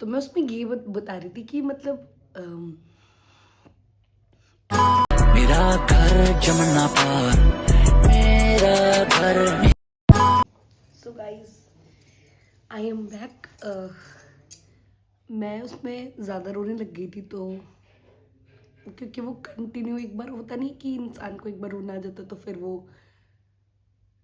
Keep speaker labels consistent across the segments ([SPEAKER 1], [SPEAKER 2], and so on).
[SPEAKER 1] तो मैं उसमें ये बता रही थी कि मतलब
[SPEAKER 2] मेरा घर जमुना पार, मेरा घर।
[SPEAKER 1] So guys, I am back. मैं उसमें ज़्यादा रोने लग गई थी, तो क्योंकि वो कंटिन्यू, एक बार होता नहीं कि इंसान को एक बार रोना आ जाता तो फिर वो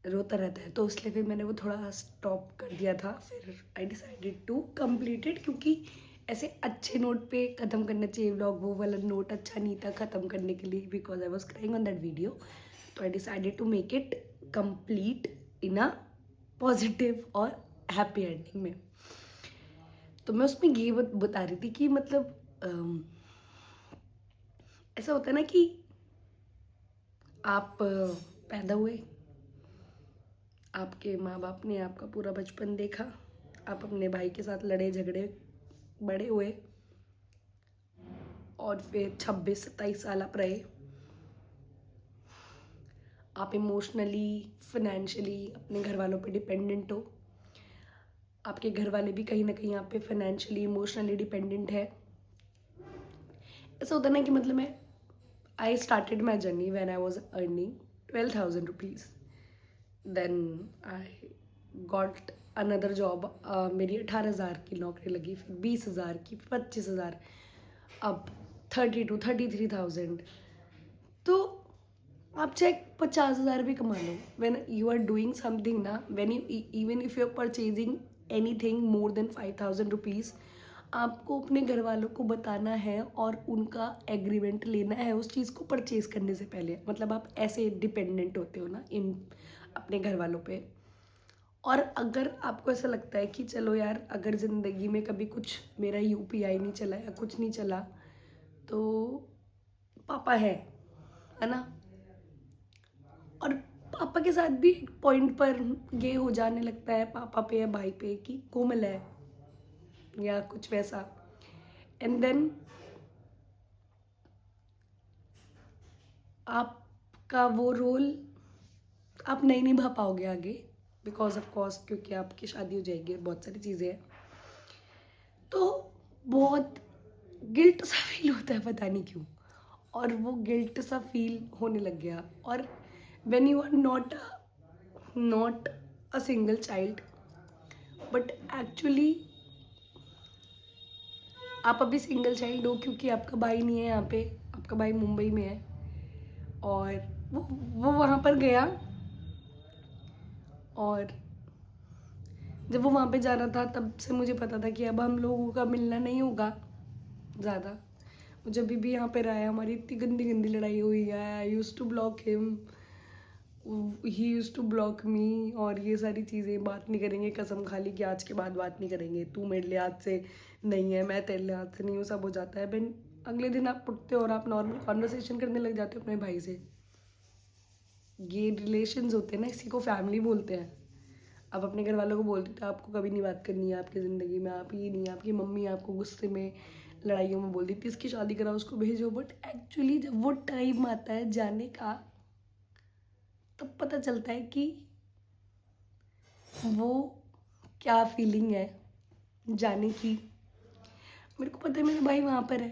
[SPEAKER 1] रोता रहता है, तो इसलिए फिर मैंने वो थोड़ा स्टॉप कर दिया था। फिर I decided to complete it, क्योंकि ऐसे अच्छे नोट पे ख़त्म करना चाहिए व्लॉग। वो वाला नोट अच्छा नहीं था ख़त्म करने के लिए, because I was crying on that video. तो I decided to make it complete in a positive और हैप्पी एंडिंग में। तो मैं उसमें ये बता रही थी कि मतलब ऐसा होता है ना कि आप पैदा हुए, आपके माँ बाप ने आपका पूरा बचपन देखा, आप अपने भाई के साथ लड़े झगड़े बड़े हुए, और फिर 26-27 साल आप रहे। आप इमोशनली, फाइनेंशियली अपने घर वालों पे डिपेंडेंट हो। आपके घर वाले भी कहीं ना कहीं आप पे फाइनेंशियली, इमोशनली डिपेंडेंट है। ऐसा होता है ना कि मतलब मैं I started my journey when I was earning 12,000 rupees. Then I got another job. मेरी 18,000 की नौकरी लगी, फिर 20,000 की, फिर 25,000, अब 32-33,000। तो आप चाहे 50,000 भी कमा लो, when you are doing something ना, when you even if you are purchasing anything more than 5,000 rupees, आपको अपने घर वालों को बताना है और उनका एग्रीमेंट लेना है उस चीज़ को परचेज करने से पहले। मतलब आप ऐसे डिपेंडेंट होते हो ना इन अपने घर वालों पे। और अगर आपको ऐसा लगता है कि चलो यार, अगर ज़िंदगी में कभी कुछ मेरा यूपीआई नहीं चला या कुछ नहीं चला, तो पापा है ना। और पापा के साथ भी एक पॉइंट पर ये हो जाने लगता है, पापा पे या भाई पे, कि कोमल है या कुछ वैसा। एंड देन आपका वो रोल आप नहीं निभा पाओगे आगे, बिकॉज ऑफ कोर्स, क्योंकि आपकी शादी हो जाएगी और बहुत सारी चीज़ें हैं। तो बहुत गिल्ट सा फील होता है, पता नहीं क्यों। और वो गिल्ट सा फील होने लग गया। और when you are not a single child, but actually आप अभी सिंगल चाइल्ड हो, क्योंकि आपका भाई नहीं है यहाँ पे, आपका भाई मुंबई में है। और वो वहाँ पर गया, और जब वो वहाँ पे जा रहा था तब से मुझे पता था कि अब हम लोगों का मिलना नहीं होगा ज़्यादा। वो जब भी यहाँ पे रहा है, हमारी इतनी गंदी गंदी लड़ाई हुई है। I used to block him, he used to block me, और ये सारी चीज़ें। बात नहीं करेंगे, कसम खा ली कि आज के बाद बात नहीं करेंगे, तू मेरे लिहाज से नहीं है, मैं तेरे लिहाज से नहीं हूँ, सब हो जाता है। फिर अगले दिन आप उठते हो और आप नॉर्मल कॉन्वर्सेशन करने लग जाते हो अपने भाई से। ये रिलेशंस होते हैं ना, इसी को फैमिली बोलते हैं। आप अपने घर वालों को बोलते थे आपको कभी नहीं बात करनी है आपकी ज़िंदगी में, आप ये नहीं, आपकी मम्मी आपको गुस्से में, लड़ाइयों में बोल दी थी इसकी शादी कराओ, उसको भेजो। बट एक्चुअली जब वो टाइम आता है जाने का, तब पता चलता है कि वो क्या फीलिंग है जाने की। मेरे को पता है मेरा भाई वहाँ पर है,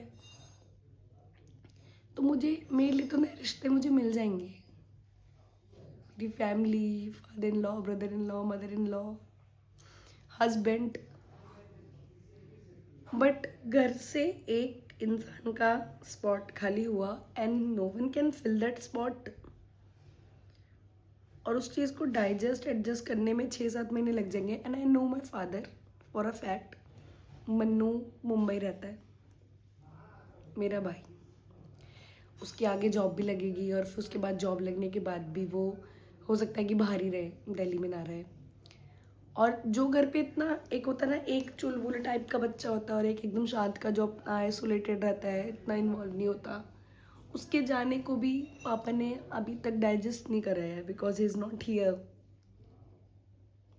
[SPEAKER 1] तो मुझे, मेरे लिए तो नए रिश्ते मुझे मिल जाएंगे। मेरी family, father in law, brother in law, mother in law, husband. But घर से एक इंसान का स्पॉट खाली हुआ, and no one can fill that spot. और उस चीज़ को डाइजेस्ट एडजस्ट करने में 6-7 महीने लग जाएंगे। And I know my father for a fact, Mannu Mumbai रहता है मेरा भाई। उसकी आगे जॉब भी लगेगी, और फिर उसके बाद जॉब लगने के बाद भी वो हो सकता है कि बाहर ही रहे, दिल्ली में ना रहे। और जो घर पे इतना, एक होता है ना, एक चुलबुल टाइप का बच्चा होता है और एक एकदम शांत का जो अपना आइसोलेटेड रहता है, इतना इन्वॉल्व नहीं होता, उसके जाने को भी पापा ने अभी तक डाइजेस्ट नहीं करा है, because he is not here,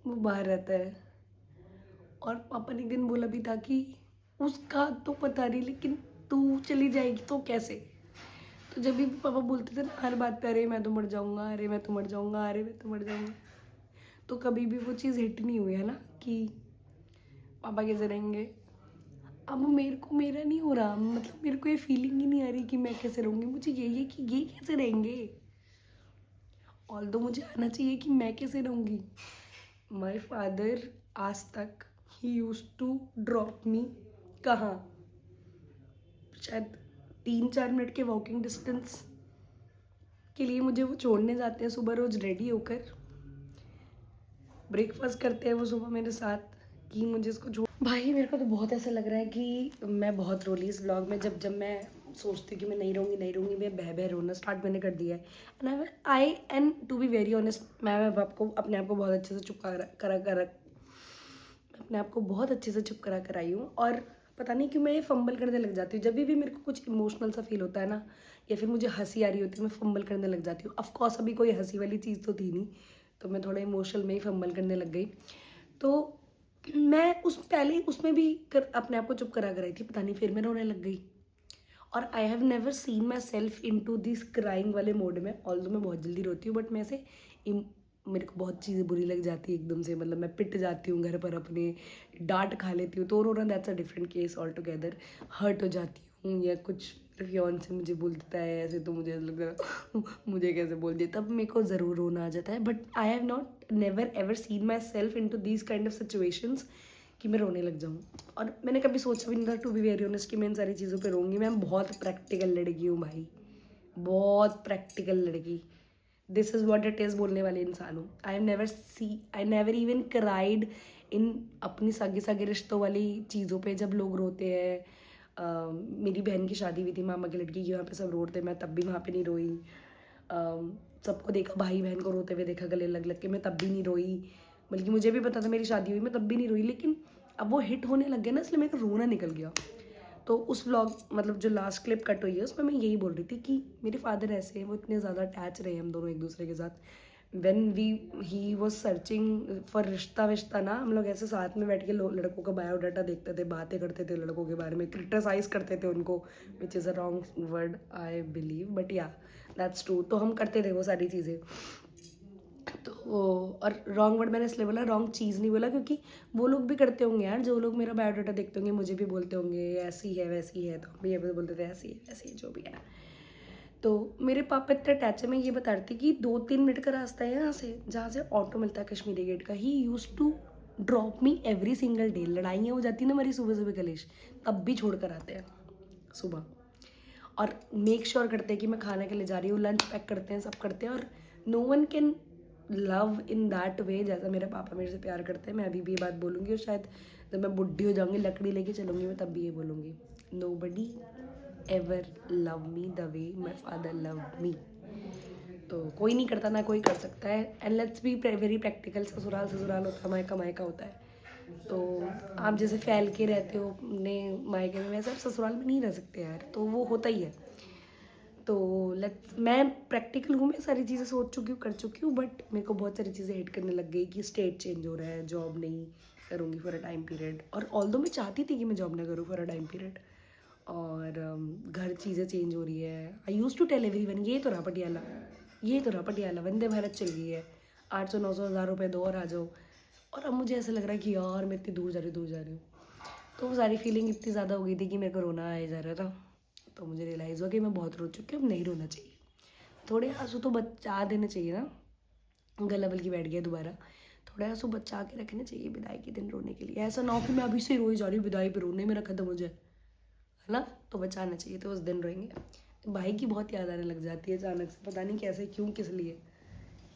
[SPEAKER 1] वो बाहर रहता है। और पापा ने एक दिन बोला भी था कि उसका तो पता नहीं, लेकिन तू चली जाएगी तो कैसे। तो जब भी पापा बोलते थे ना हर बात पे, अरे मैं तो मर जाऊँगा, अरे मैं तो मर जाऊँगा, अरे मैं तो मर जाऊँगा, तो कभी भी वो चीज़ हिट नहीं हुई है ना कि पापा कैसे रहेंगे। अब मेरे को मेरा नहीं हो रहा, मतलब मेरे को ये फीलिंग ही नहीं आ रही कि मैं कैसे रहूँगी। मुझे ये है कि ये कैसे रहेंगे, ऑल्दो मुझे आना चाहिए कि मैं कैसे रहूँगी। माई फादर आज तक ही यूज टू ड्रॉप मी कहाँ, शायद 3-4 मिनट के वॉकिंग डिस्टेंस के लिए मुझे वो छोड़ने जाते हैं सुबह रोज रेडी होकर। ब्रेकफास्ट करते हैं वो सुबह मेरे साथ कि मुझे इसको छोड़। भाई मेरे को तो बहुत ऐसा लग रहा है कि मैं बहुत रो ली इस व्लॉग में। जब जब मैं सोचती हूँ कि मैं नहीं रहूँगी, मैं बह बह रोना स्टार्ट मैंने कर दिया है। And to be very honest, मैं आपको अपने आप को बहुत अच्छे से चुप करा अपने आप को बहुत अच्छे से चुप करा आई हूँ। और पता नहीं क्यों मैं ये फंबल करने लग जाती हूँ। जब भी मेरे को कुछ इमोशनल सा फील होता है ना, या फिर मुझे हंसी आ रही होती है, मैं फंबल करने लग जाती हूँ। ऑफकोर्स अभी कोई हंसी वाली चीज़ तो थी नहीं, तो मैं थोड़ा इमोशनल में ही फंबल करने लग गई। तो मैं उसमें भी अपने आप को चुप करा कर आई थी, पता नहीं फिर मैं रोने लग गई। और I have never seen myself into this crying वाले मोड में। ऑल्दो मैं बहुत जल्दी रोती हूँ, बट मैं ऐसे मेरे को बहुत चीज़ें बुरी लग जाती है एकदम से, मतलब मैं पिट जाती हूँ घर पर, अपने डांट खा लेती हूँ, तो रोना that's a different case altogether. Hurt हो जाती हूँ, या कुछ फियोन से मुझे बोल देता है ऐसे, तो मुझे लगता है मुझे कैसे बोल दिया, तब मेरे को ज़रूर रोना आ जाता है। But I have not never ever seen myself into these kind of situations कि मैं रोने लग जाऊँ। और मैंने कभी सोचा भी नहीं था, टू बी वेरी ऑनेस्ट, कि मैं इन सारी चीज़ों पे रोऊंगी। मैं बहुत प्रैक्टिकल लड़की हूँ भाई, बहुत प्रैक्टिकल लड़की। This is what it is बोलने वाले इंसान हूँ। I never even cried in अपनी सागे रिश्तों वाली चीज़ों पे जब लोग रोते हैं। मेरी बहन की शादी हुई थी मामा की लड़की की, वहाँ पे सब रोते, मैं तब भी वहाँ पे नहीं रोई। सबको देखा, भाई बहन को रोते हुए देखा गले लग लग के, मैं तब भी नहीं रोई। बल्कि मुझे भी पता था मेरी शादी हुई, मैं तब भी नहीं रोई। लेकिन अब वो हिट होने लग गया ना, इसलिए मेरे को रोना निकल गया। तो उस व्लॉग, मतलब जो लास्ट क्लिप कट हुई है, उसमें मैं यही बोल रही थी कि मेरे फादर ऐसे हैं, वो इतने ज़्यादा अटैच रहे हम दोनों एक दूसरे के साथ। ही वॉज सर्चिंग फॉर रिश्ता विश्ता ना, हम लोग ऐसे साथ में बैठ के लड़कों का बायोडाटा देखते थे, बातें करते थे लड़कों के बारे में, क्रिटिसाइज करते थे उनको, which is a wrong word I believe, but या दैट्स ट्रू। तो हम करते थे वो सारी चीज़ें। तो और रॉन्ग वर्ड मैंने इसलिए बोला, रॉन्ग चीज़ नहीं बोला, क्योंकि वो लोग भी करते होंगे यार, जो लोग मेरा बायोडाटा देखते होंगे मुझे भी बोलते होंगे ऐसी है वैसी है, तो हम भी ये बोलते थे ऐसी है वैसी है, जो भी है। तो मेरे पापा इतने अटैच है, मैं ये बता रही थी कि 2-3 मिनट का रास्ता है यहाँ से, जहाँ से ऑटो मिलता है कश्मीरी गेट का। He used to drop me every single day. लड़ाइयाँ हो जाती ना हमारी सुबह सुबह कलेश, तब भी छोड़ कर आते हैं सुबह, और मेक श्योर करते हैं कि मैं खाने के लिए जा रही हूँ, लंच पैक करते हैं, सब करते हैं। और no one can love in that way जैसा मेरे पापा मेरे से प्यार करते हैं। मैं अभी भी ये बात बोलूँगी, और शायद जब मैं बुढ़ी हो जाऊँगी, लकड़ी लेके चलूँगी, मैं तब भी ये बोलूँगी, nobody ever love me the way my father love me. तो कोई नहीं करता, ना कोई कर सकता है। And let's be very practical, ससुराल ससुराल होता है, मायका मायका होता है। तो आप जैसे फैल के रहते हो अपने मायके में, वैसे आप ससुराल में नहीं रह सकते यार, तो वो होता ही है। तो मैं प्रैक्टिकल हूँ, मैं सारी चीज़ें सोच चुकी हूँ, कर चुकी हूँ, बट मेरे को बहुत सारी चीज़ें हिट करने लग गई कि स्टेट चेंज हो रहा है, जॉब नहीं करूँगी फॉर अ टाइम पीरियड। और ऑल्दो मैं चाहती थी कि मैं जॉब ना करूँ फॉर अ टाइम पीरियड, और घर चीज़ें चेंज हो रही है। I used to tell everyone, ये तो रहा पटियाला, ये तो रहा पटियाला, वंदे भारत चल गई है, 800-900 हज़ार रुपये दो और आ जाओ। और अब मुझे ऐसा लग रहा है कि यार मैं इतनी दूर जा रही हूँ। तो वो सारी फीलिंग इतनी ज़्यादा हो गई थी कि मेरे को रोना आया जा रहा था। तो मुझे रियलाइज़ हुआ कि मैं बहुत रो चुकी हूँ, अब नहीं रोना चाहिए। थोड़े आंसू तो बचा देने चाहिए ना, गला बल्कि बैठ गया दोबारा। थोड़े आंसू बचा के रखने चाहिए विदाई के दिन रोने के लिए। ऐसा ना हो कि मैं अभी से रोई जा रही हूँ, विदाई पे रोने मेरा खत्म हो जाए, है ना, तो बचाना चाहिए। तो उस दिन रोएंगे। तो भाई की बहुत याद आने लग जाती है अचानक से, पता नहीं कैसे, क्यों, किस लिए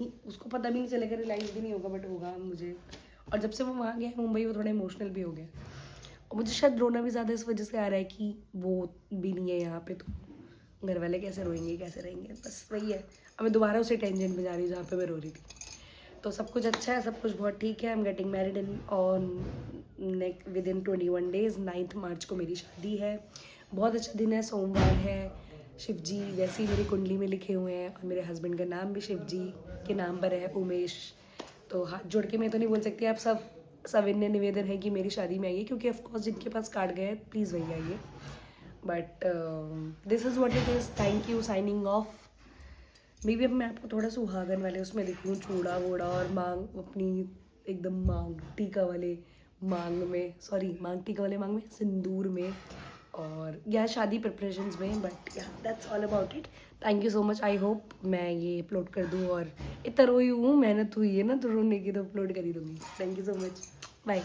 [SPEAKER 1] ही, उसको पता भी नहीं चलेगा, रियलाइज़ भी नहीं होगा, बट होगा मुझे। और जब से वो वहाँ गया मुंबई, वो थोड़ा इमोशनल भी हो गया, और मुझे शायद रोना भी ज़्यादा इस वजह से आ रहा है कि वो भी नहीं है यहाँ पे, तो घर वाले कैसे रोएंगे, कैसे रहेंगे, बस वही है। अब मैं दोबारा उसे टेंशन में जा रही हूँ जहाँ पे मैं रो रही थी। तो सब कुछ अच्छा है, सब कुछ बहुत ठीक है। I am getting married with in 21 days। 9 मार्च को मेरी शादी है। बहुत अच्छा दिन है, सोमवार है। शिव जी वैसे ही मेरी कुंडली में लिखे हुए हैं, और मेरे हस्बैंड का नाम भी शिव जी के नाम पर है, उमेश। तो हाथ जोड़ के मैं तो नहीं बोल सकती, आप सब सविनय निवेदन है कि मेरी शादी में आइए, क्योंकि ऑफकोर्स जिनके पास कार्ड गए प्लीज़ वही आइए। But this is what it is. Thank you, signing off. मे भी अब मैं आपको थोड़ा सुहागन वाले उसमें दिखूँ, चूड़ा वूड़ा और मांग अपनी एकदम मांग टीका वाले मांग में, सॉरी मांग टीका वाले मांग में, सिंदूर में, और या शादी प्रिपरेशंस में. बट या that's all about it. Thank you so much. I hope मैं ये अपलोड कर दूँ, और इतना रोई हूँ, मेहनत हुई है ना तो रोने की तो अपलोड कर ही दूँगी. Thank you so much. Bye.